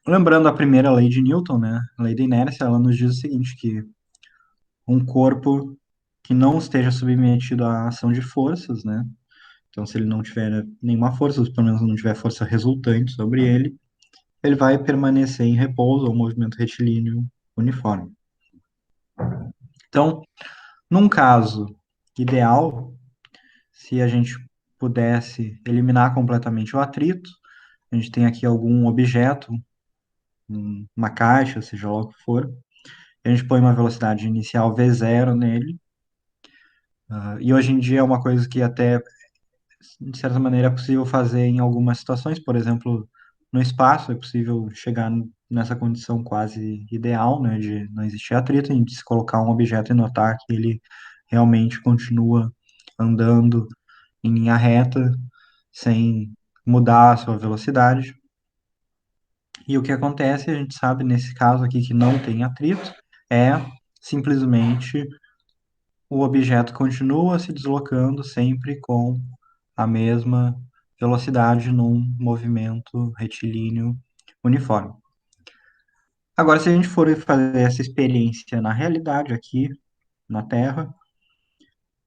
lembrando a primeira lei de Newton, né? A lei da inércia, ela nos diz o seguinte, que um corpo que não esteja submetido à ação de forças, né? Então, se ele não tiver nenhuma força, ou pelo menos não tiver força resultante sobre ele, ele vai permanecer em repouso ou movimento retilíneo uniforme. Então, num caso ideal, se a gente pudesse eliminar completamente o atrito, a gente tem aqui algum objeto, uma caixa, seja lá o que for, a gente põe uma velocidade inicial v0 nele, e hoje em dia é uma coisa que até, de certa maneira, é possível fazer em algumas situações, por exemplo, no espaço é possível chegar nessa condição quase ideal, né, de não existir atrito, a gente se colocar um objeto e notar que ele realmente continua andando em linha reta, sem mudar a sua velocidade. E o que acontece, a gente sabe nesse caso aqui que não tem atrito, é simplesmente o objeto continua se deslocando sempre com a mesma velocidade num movimento retilíneo uniforme. Agora, se a gente for fazer essa experiência na realidade aqui na Terra,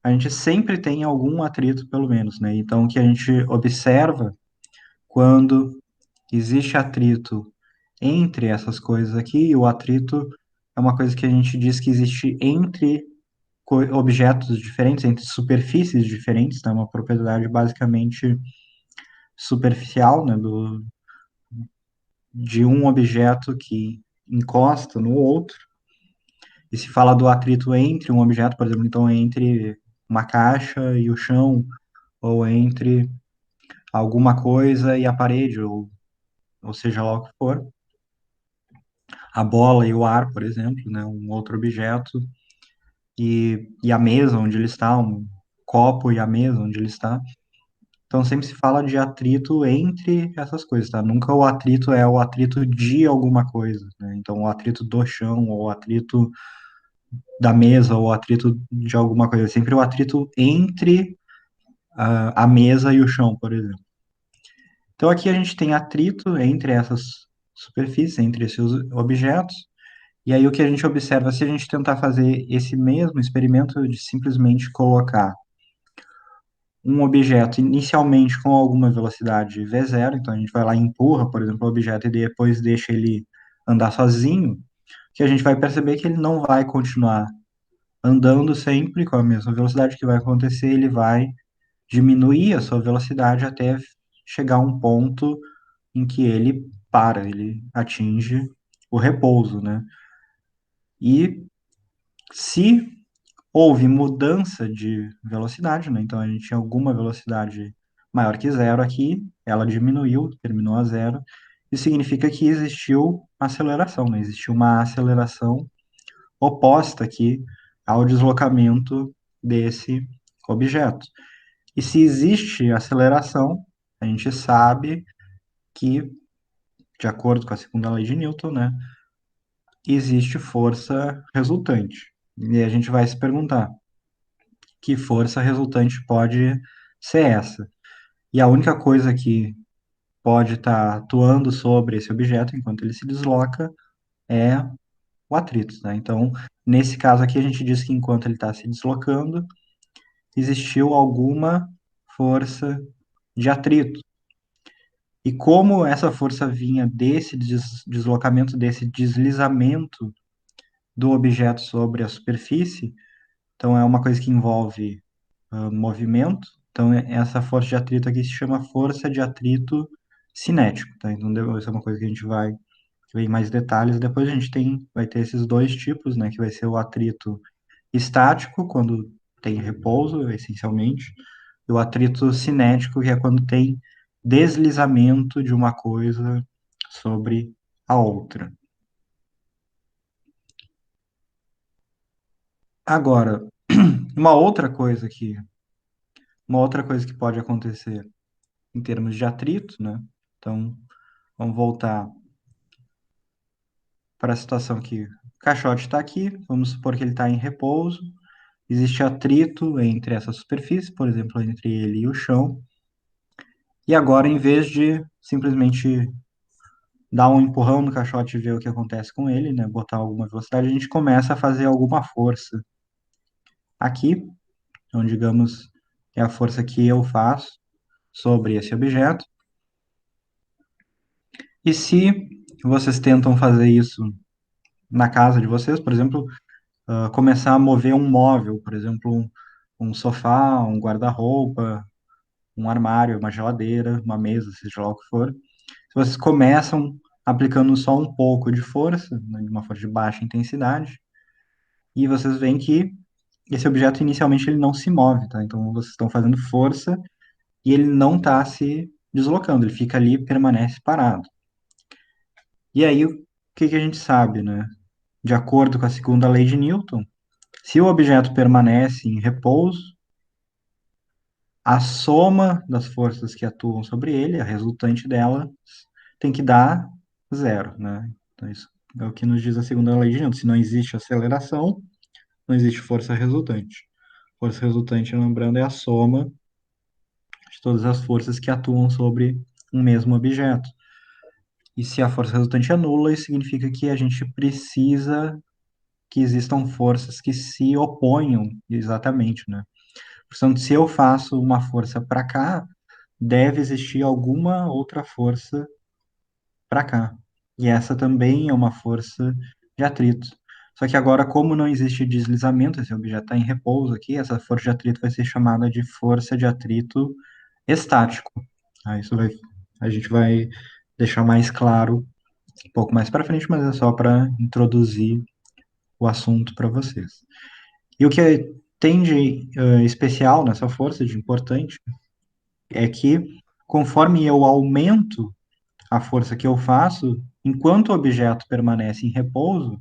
a gente sempre tem algum atrito, pelo menos, né? Então, o que a gente observa quando existe atrito entre essas coisas aqui, e o atrito é uma coisa que a gente diz que existe entre objetos diferentes, entre superfícies diferentes, né? Uma propriedade basicamente superficial, né? De um objeto que encosta no outro. E se fala do atrito entre um objeto, por exemplo, então entre uma caixa e o chão, ou entre alguma coisa e a parede, ou seja lá o que for. A bola e o ar, por exemplo, né? Um outro objeto. E a mesa onde ele está, um copo e a mesa onde ele está. Então sempre se fala de atrito entre essas coisas, tá? Nunca o atrito é o atrito de alguma coisa, né? Então o atrito do chão, ou o atrito da mesa, ou o atrito de alguma coisa. É sempre o atrito entre a mesa e o chão, por exemplo. Então aqui a gente tem atrito entre essas superfícies, entre esses objetos. E aí o que a gente observa, se a gente tentar fazer esse mesmo experimento de simplesmente colocar um objeto inicialmente com alguma velocidade v0, então a gente vai lá e empurra, por exemplo, o objeto e depois deixa ele andar sozinho, que a gente vai perceber que ele não vai continuar andando sempre com a mesma velocidade. Que vai acontecer, ele vai diminuir a sua velocidade até chegar a um ponto em que ele para, ele atinge o repouso, né? E se houve mudança de velocidade, né? Então a gente tinha alguma velocidade maior que zero aqui, ela diminuiu, terminou a zero. Isso significa que existiu aceleração, né? Existiu uma aceleração oposta aqui ao deslocamento desse objeto. E se existe aceleração, a gente sabe que, de acordo com a segunda lei de Newton, né, existe força resultante. E a gente vai se perguntar, que força resultante pode ser essa? E a única coisa que pode estar atuando sobre esse objeto enquanto ele se desloca é o atrito, né? Então, nesse caso aqui, a gente diz que enquanto ele está se deslocando, existiu alguma força de atrito. E como essa força vinha desse deslocamento, desse deslizamento do objeto sobre a superfície, então é uma coisa que envolve movimento. Então, essa força de atrito aqui se chama força de atrito cinético, tá? Então, isso é uma coisa que a gente vai ver em mais detalhes. Depois a gente vai ter esses dois tipos, né? Que vai ser o atrito estático, quando tem repouso, essencialmente, e o atrito cinético, que é quando tem deslizamento de uma coisa sobre a outra. Agora, uma outra coisa que, uma outra coisa que pode acontecer em termos de atrito, né? Então, vamos voltar para a situação que o caixote está aqui, vamos supor que ele está em repouso, existe atrito entre essa superfície, por exemplo, entre ele e o chão, e agora, em vez de simplesmente dar um empurrão no caixote e ver o que acontece com ele, né? Botar alguma velocidade, a gente começa a fazer alguma força aqui, então digamos que é a força que eu faço sobre esse objeto. E se vocês tentam fazer isso na casa de vocês, por exemplo, começar a mover um móvel, por exemplo, um sofá, um guarda-roupa, um armário, uma geladeira, uma mesa, seja lá o que for. Se vocês começam aplicando só um pouco de força, né, de uma força de baixa intensidade, e vocês veem que esse objeto inicialmente ele não se move, tá? Então vocês estão fazendo força e ele não está se deslocando, ele fica ali e permanece parado. E aí o que que a gente sabe, né? De acordo com a segunda lei de Newton, se o objeto permanece em repouso, a soma das forças que atuam sobre ele, a resultante dela, tem que dar zero, né? Então, isso é o que nos diz a segunda lei de Newton. Se não existe aceleração, não existe força resultante. Força resultante, lembrando, é a soma de todas as forças que atuam sobre um mesmo objeto. E se a força resultante é nula, isso significa que a gente precisa que existam forças que se oponham exatamente, né? Portanto, se eu faço uma força para cá, deve existir alguma outra força para cá. E essa também é uma força de atrito. Só que agora, como não existe deslizamento, esse objeto está em repouso aqui, essa força de atrito vai ser chamada de força de atrito estático. Isso vai, a gente vai deixar mais claro um pouco mais para frente, mas é só para introduzir o assunto para vocês. E o que tem de especial nessa força, de importante, é que conforme eu aumento a força que eu faço, enquanto o objeto permanece em repouso,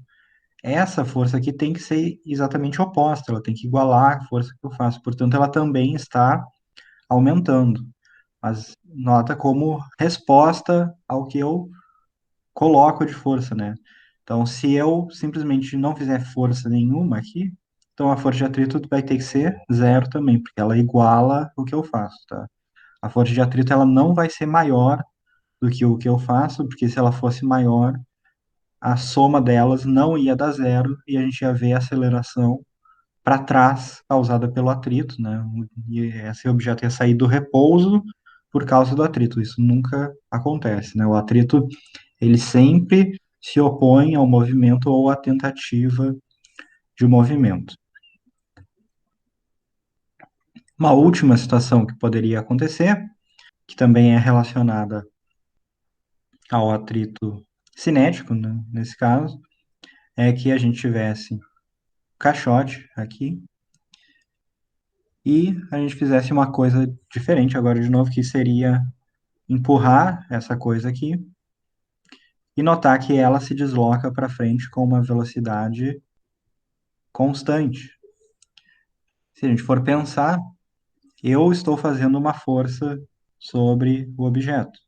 essa força aqui tem que ser exatamente oposta, ela tem que igualar a força que eu faço. Portanto, ela também está aumentando. Mas nota como resposta ao que eu coloco de força, né? Então, se eu simplesmente não fizer força nenhuma aqui, então a força de atrito vai ter que ser zero também, porque ela iguala o que eu faço, tá? A força de atrito ela não vai ser maior do que o que eu faço, porque se ela fosse maior, a soma delas não ia dar zero e a gente ia ver a aceleração para trás causada pelo atrito, né? E esse objeto ia sair do repouso por causa do atrito. Isso nunca acontece, né? O atrito ele sempre se opõe ao movimento ou à tentativa de movimento. Uma última situação que poderia acontecer, que também é relacionada ao atrito cinético, né, nesse caso, é que a gente tivesse caixote aqui e a gente fizesse uma coisa diferente agora de novo, que seria empurrar essa coisa aqui e notar que ela se desloca para frente com uma velocidade constante. Se a gente for pensar, eu estou fazendo uma força sobre o objeto.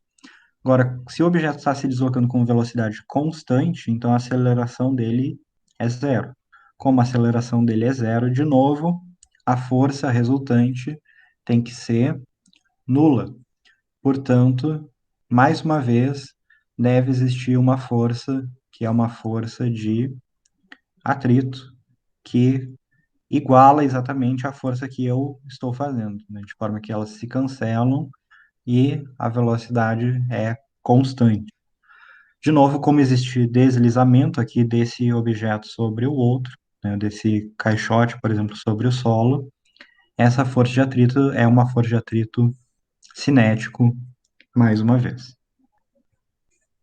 Agora, se o objeto está se deslocando com velocidade constante, então a aceleração dele é zero. Como a aceleração dele é zero, de novo, a força resultante tem que ser nula. Portanto, mais uma vez, deve existir uma força, que é uma força de atrito, que iguala exatamente a força que eu estou fazendo, né? De forma que elas se cancelam e a velocidade é constante. De novo, como existe deslizamento aqui desse objeto sobre o outro, né, desse caixote, por exemplo, sobre o solo, essa força de atrito é uma força de atrito cinético, mais uma vez.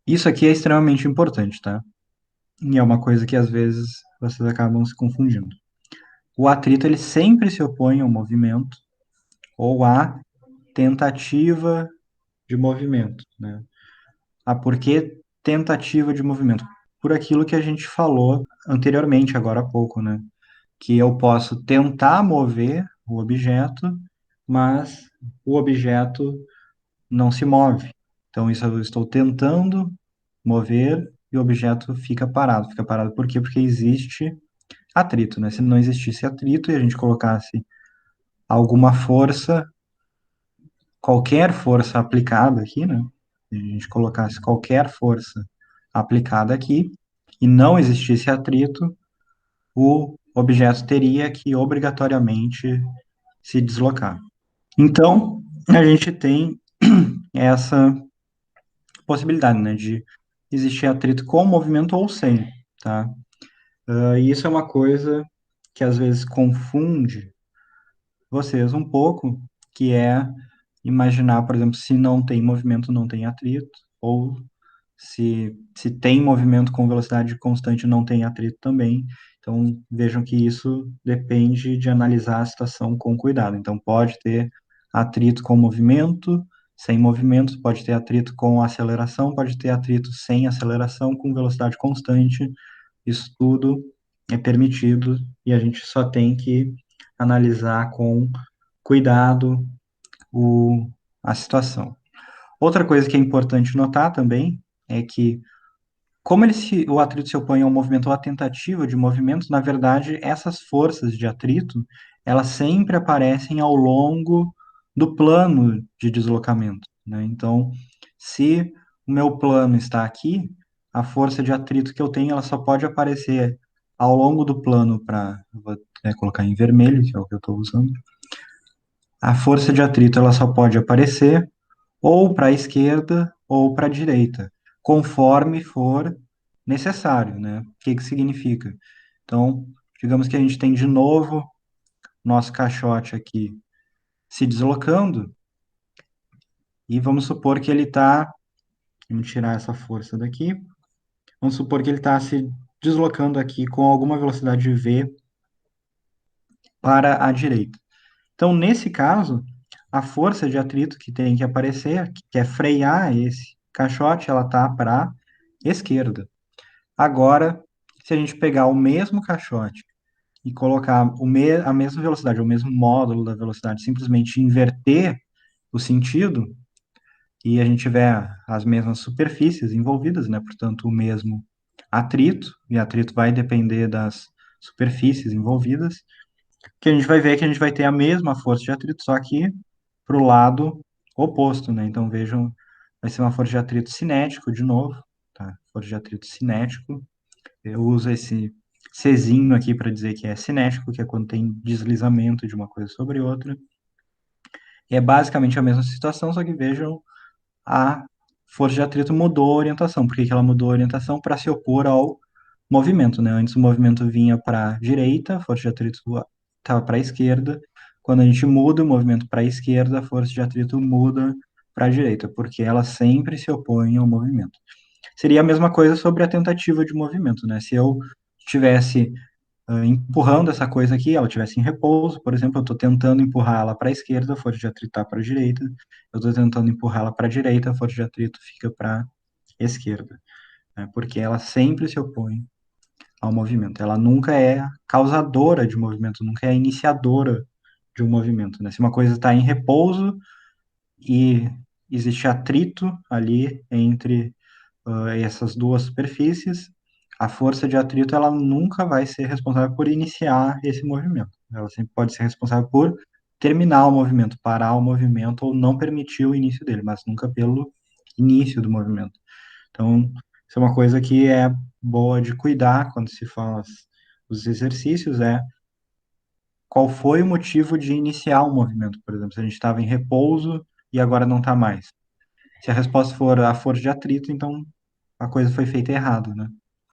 Isso aqui é extremamente importante, tá? E é uma coisa que às vezes vocês acabam se confundindo. O atrito ele sempre se opõe ao movimento ou à tentativa de movimento, né? Por que tentativa de movimento? Por aquilo que a gente falou anteriormente, agora há pouco, né? Que eu posso tentar mover o objeto, mas o objeto não se move. Então, isso eu estou tentando mover e o objeto fica parado. Fica parado por quê? Porque existe atrito, né? Se não existisse atrito e a gente colocasse alguma força, qualquer força aplicada aqui, né? Se a gente colocasse qualquer força aplicada aqui e não existisse atrito, o objeto teria que obrigatoriamente se deslocar. Então, a gente tem essa possibilidade, né, de existir atrito com movimento ou sem, tá? E isso é uma coisa que às vezes confunde vocês um pouco, que é imaginar, por exemplo, se não tem movimento, não tem atrito, ou se tem movimento com velocidade constante, não tem atrito também. Então, vejam que isso depende de analisar a situação com cuidado. Então, pode ter atrito com movimento, sem movimento, pode ter atrito com aceleração, pode ter atrito sem aceleração, com velocidade constante. Isso tudo é permitido e a gente só tem que analisar com cuidado a situação. Outra coisa que é importante notar também é que, como o atrito se opõe ao movimento ou à tentativa de movimento, na verdade, essas forças de atrito, elas sempre aparecem ao longo do plano de deslocamento, né? Então, se o meu plano está aqui, a força de atrito que eu tenho, ela só pode aparecer ao longo do plano vou até colocar em vermelho, que é o que eu estou usando. A força de atrito, ela só pode aparecer ou para a esquerda ou para a direita, conforme for necessário, né? O que que significa? Então, digamos que a gente tem de novo nosso caixote aqui se deslocando e vamos supor que ele está, vamos tirar essa força daqui, vamos supor que ele está se deslocando aqui com alguma velocidade v para a direita. Então, nesse caso, a força de atrito que tem que aparecer, que quer frear esse caixote, ela está para a esquerda. Agora, se a gente pegar o mesmo caixote e colocar a mesma velocidade, o mesmo módulo da velocidade, simplesmente inverter o sentido, e a gente tiver as mesmas superfícies envolvidas, né? Portanto, o mesmo atrito, e atrito vai depender das superfícies envolvidas, que a gente vai ver que a gente vai ter a mesma força de atrito, só que para o lado oposto, né? Então, vejam, vai ser uma força de atrito cinético de novo, tá? Força de atrito cinético. Eu uso esse Czinho aqui para dizer que é cinético, que é quando tem deslizamento de uma coisa sobre outra. E é basicamente a mesma situação, só que vejam, a força de atrito mudou a orientação. Por que que ela mudou a orientação? Para se opor ao movimento, né? Antes o movimento vinha para a direita, a força de atrito estava para a esquerda. Quando a gente muda o movimento para a esquerda, a força de atrito muda para a direita, porque ela sempre se opõe ao movimento. Seria a mesma coisa sobre a tentativa de movimento, né? Se eu estivesse empurrando essa coisa aqui, ela estivesse em repouso, por exemplo, eu estou tentando empurrar ela para a esquerda, a força de atrito está para a direita, eu estou tentando empurrar ela para a direita, a força de atrito fica para a esquerda, né? Porque ela sempre se opõe ao movimento. Ela nunca é causadora de movimento, nunca é iniciadora de um movimento, né? Se uma coisa está em repouso e existe atrito ali entre essas duas superfícies, a força de atrito ela nunca vai ser responsável por iniciar esse movimento. Ela sempre pode ser responsável por terminar o movimento, parar o movimento ou não permitir o início dele, mas nunca pelo início do movimento. Então, isso é uma coisa que é boa de cuidar quando se faz os exercícios, é qual foi o motivo de iniciar o movimento, por exemplo, se a gente estava em repouso e agora não está mais. Se a resposta for a força de atrito, então a coisa foi feita errado, né?